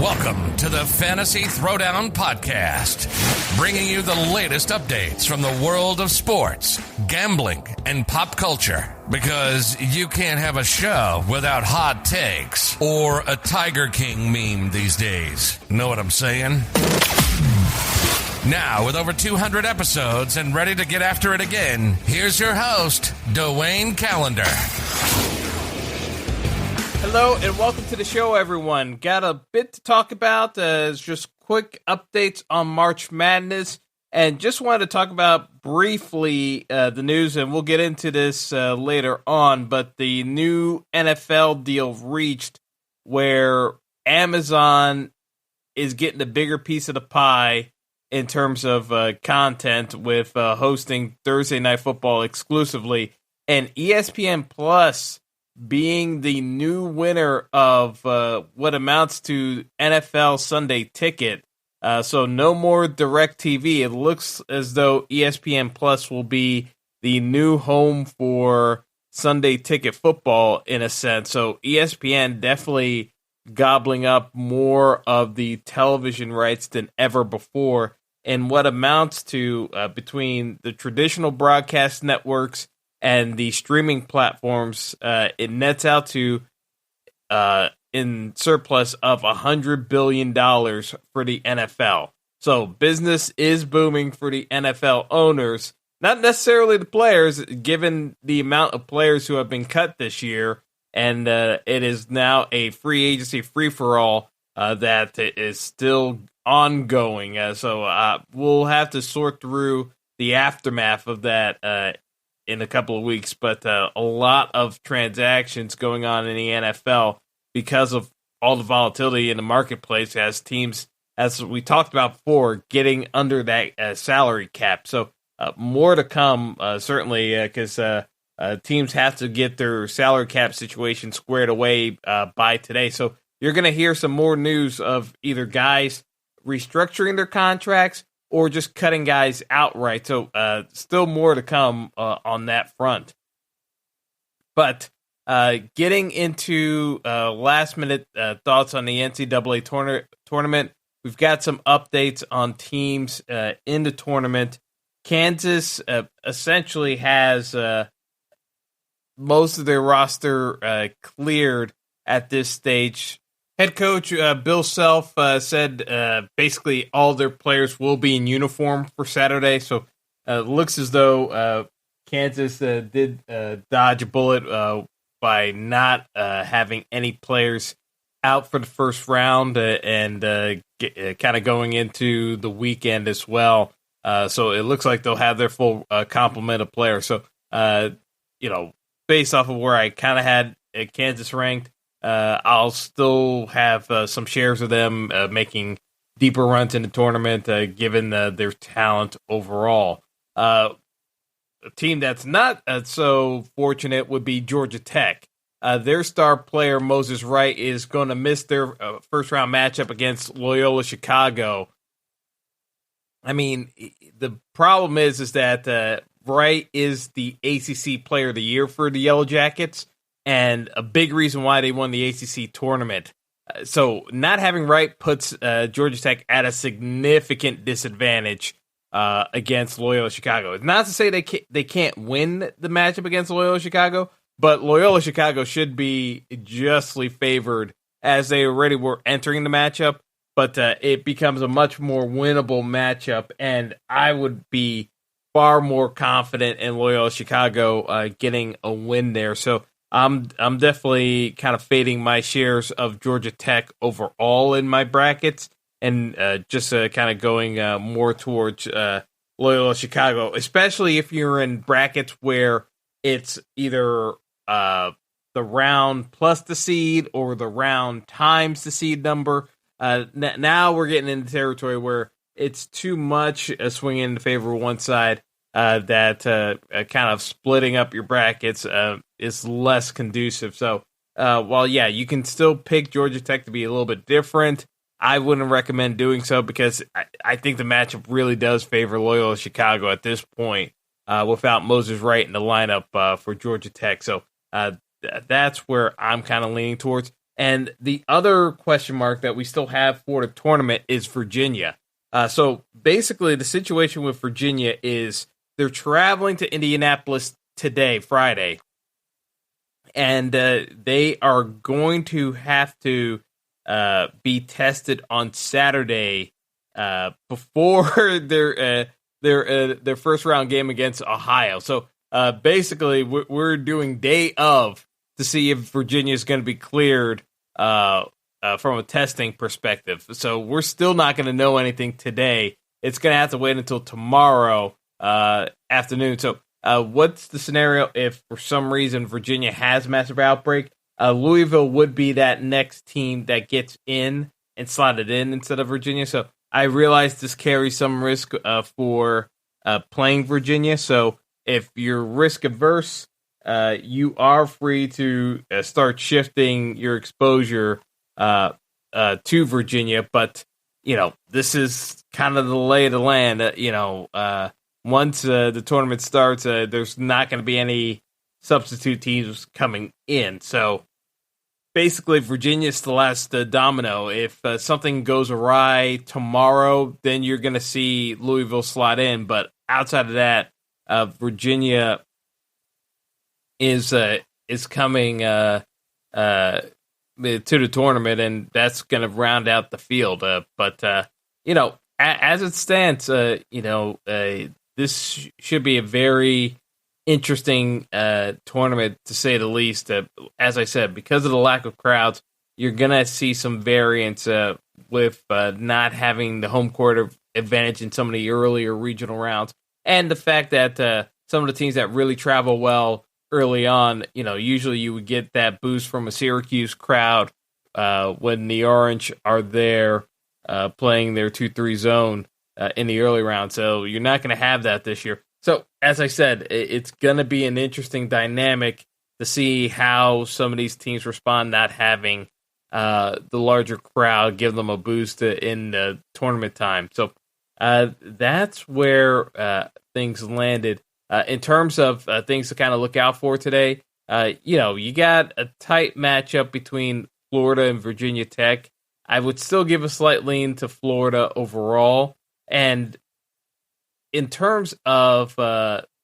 Welcome to the Fantasy Throwdown Podcast, bringing you the latest updates from the world of sports, gambling, and pop culture. Because you can't have a show without hot takes or a Tiger King meme these days. Know what I'm saying? Now, with over 200 episodes and ready to get after it again, here's your host, Dwayne Callender. Hello and welcome to the show, everyone. Got a bit to talk about. Just quick updates on March Madness, and just wanted to talk about briefly the news, and we'll get into this later on, but the new NFL deal reached where Amazon is getting a bigger piece of the pie in terms of content with hosting Thursday Night Football exclusively, and ESPN Plus being the new winner of what amounts to NFL Sunday Ticket. So no more DirecTV. It looks as though ESPN Plus will be the new home for Sunday Ticket football in a sense. So ESPN definitely gobbling up more of the television rights than ever before. And what amounts to between the traditional broadcast networks and the streaming platforms, it nets out to in surplus of $100 billion for the NFL. So business is booming for the NFL owners, not necessarily the players, given the amount of players who have been cut this year. And it is now a free agency free-for-all that is still ongoing. So we'll have to sort through the aftermath of that in a couple of weeks, but a lot of transactions going on in the NFL because of all the volatility in the marketplace as teams, as we talked about before, getting under that salary cap. So more to come, certainly, because teams have to get their salary cap situation squared away by today. So you're going to hear some more news of either guys restructuring their contracts or just cutting guys outright. So still more to come on that front. But getting into last-minute thoughts on the NCAA tournament, we've got some updates on teams in the tournament. Kansas essentially has most of their roster cleared at this stage. Head coach Bill Self said basically all their players will be in uniform for Saturday, so it looks as though Kansas did dodge a bullet by not having any players out for the first round and kind of going into the weekend as well. So it looks like they'll have their full complement of players. So, based off of where I kind of had Kansas ranked, I'll still have some shares of them making deeper runs in the tournament, given their talent overall. A team that's not so fortunate would be Georgia Tech. Their star player, Moses Wright, is going to miss their first-round matchup against Loyola Chicago. I mean, the problem is that Wright is the ACC Player of the Year for the Yellow Jackets, and a big reason why they won the ACC tournament. So not having Wright puts Georgia Tech at a significant disadvantage against Loyola Chicago. It's not to say they can't win the matchup against Loyola Chicago, but Loyola Chicago should be justly favored as they already were entering the matchup. But it becomes a much more winnable matchup, and I would be far more confident in Loyola Chicago getting a win there. So I'm definitely kind of fading my shares of Georgia Tech overall in my brackets, and just kind of going more towards Loyola Chicago, especially if you're in brackets where it's either the round plus the seed or the round times the seed number. Now we're getting into territory where it's too much swinging in favor of one side. That kind of splitting up your brackets is less conducive. So while, yeah, you can still pick Georgia Tech to be a little bit different, I wouldn't recommend doing so because I think the matchup really does favor Loyola Chicago at this point without Moses Wright in the lineup for Georgia Tech. So that's where I'm kind of leaning towards. And the other question mark that we still have for the tournament is Virginia. So basically, the situation with Virginia is they're traveling to Indianapolis today, Friday, and they are going to have to be tested on Saturday before their first round game against Ohio. So basically, we're doing day of to see if Virginia is going to be cleared from a testing perspective. So we're still not going to know anything today. It's going to have to wait until tomorrow afternoon. So what's the scenario if for some reason Virginia has a massive outbreak? Louisville would be that next team that gets in and slotted in instead of Virginia. So I realize this carries some risk for playing Virginia. So if you're risk averse, you are free to start shifting your exposure to Virginia. But, this is kind of the lay of the land. Once the tournament starts, there's not going to be any substitute teams coming in. So basically, Virginia is the last domino. If something goes awry tomorrow, then you're going to see Louisville slot in. But outside of that, Virginia is coming to the tournament, and that's going to round out the field. But as it stands, this should be a very interesting tournament, to say the least. As I said, because of the lack of crowds, you're going to see some variance with not having the home court advantage in some of the earlier regional rounds. And the fact that some of the teams that really travel well early on, usually you would get that boost from a Syracuse crowd when the Orange are there playing their 2-3 zone in the early round. So you're not going to have that this year. So, as I said, it's going to be an interesting dynamic to see how some of these teams respond, not having the larger crowd give them a boost in the tournament time. So that's where things landed. In terms of things to kind of look out for today, you got a tight matchup between Florida and Virginia Tech. I would still give a slight lean to Florida overall. And in terms of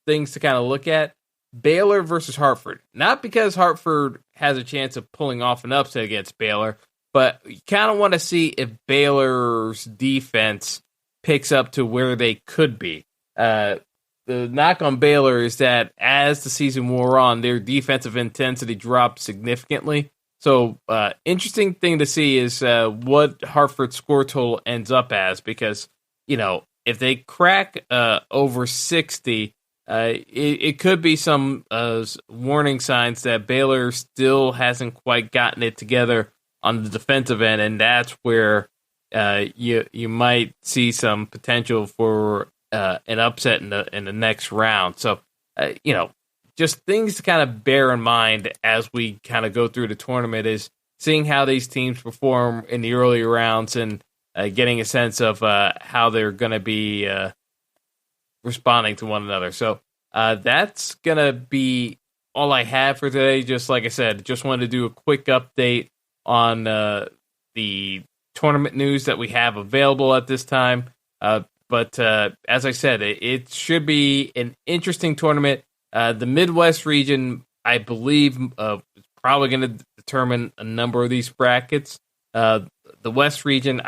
things to kind of look at, Baylor versus Hartford. Not because Hartford has a chance of pulling off an upset against Baylor, but you kind of want to see if Baylor's defense picks up to where they could be. The knock on Baylor is that as the season wore on, their defensive intensity dropped significantly. So interesting thing to see is what Hartford's score total ends up as, because, if they crack over 60, it could be some warning signs that Baylor still hasn't quite gotten it together on the defensive end, and that's where you might see some potential for an upset in the next round. So, just things to kind of bear in mind as we kind of go through the tournament is seeing how these teams perform in the earlier rounds and getting a sense of how they're going to be responding to one another. So that's going to be all I have for today. Just like I said, just wanted to do a quick update on the tournament news that we have available at this time. But as I said, it should be an interesting tournament. The Midwest region, I believe, is probably going to determine a number of these brackets. The West region,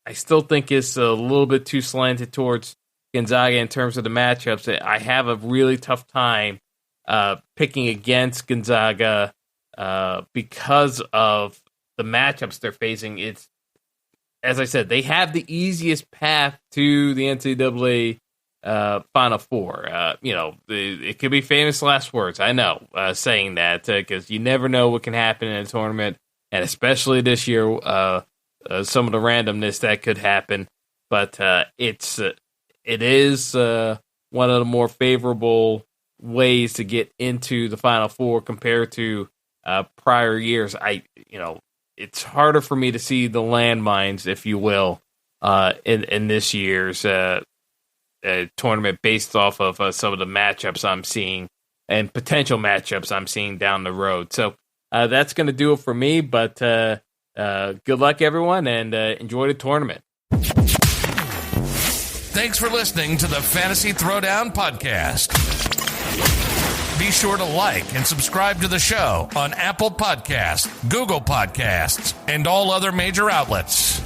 I still think is a little bit too slanted towards Gonzaga in terms of the matchups. I have a really tough time picking against Gonzaga because of the matchups they're facing. It's, as I said, they have the easiest path to the NCAA Final Four. It could be famous last words, I know, saying that, because you never know what can happen in a tournament, and especially this year, some of the randomness that could happen. But it is one of the more favorable ways to get into the Final Four compared to prior years. It's harder for me to see the landmines, if you will, in this year's tournament based off of some of the matchups I'm seeing and potential matchups I'm seeing down the road. So that's going to do it for me. But good luck, everyone, and enjoy the tournament. Thanks for listening to the Fantasy Throwdown Podcast. Be sure to like and subscribe to the show on Apple Podcasts, Google Podcasts, and all other major outlets.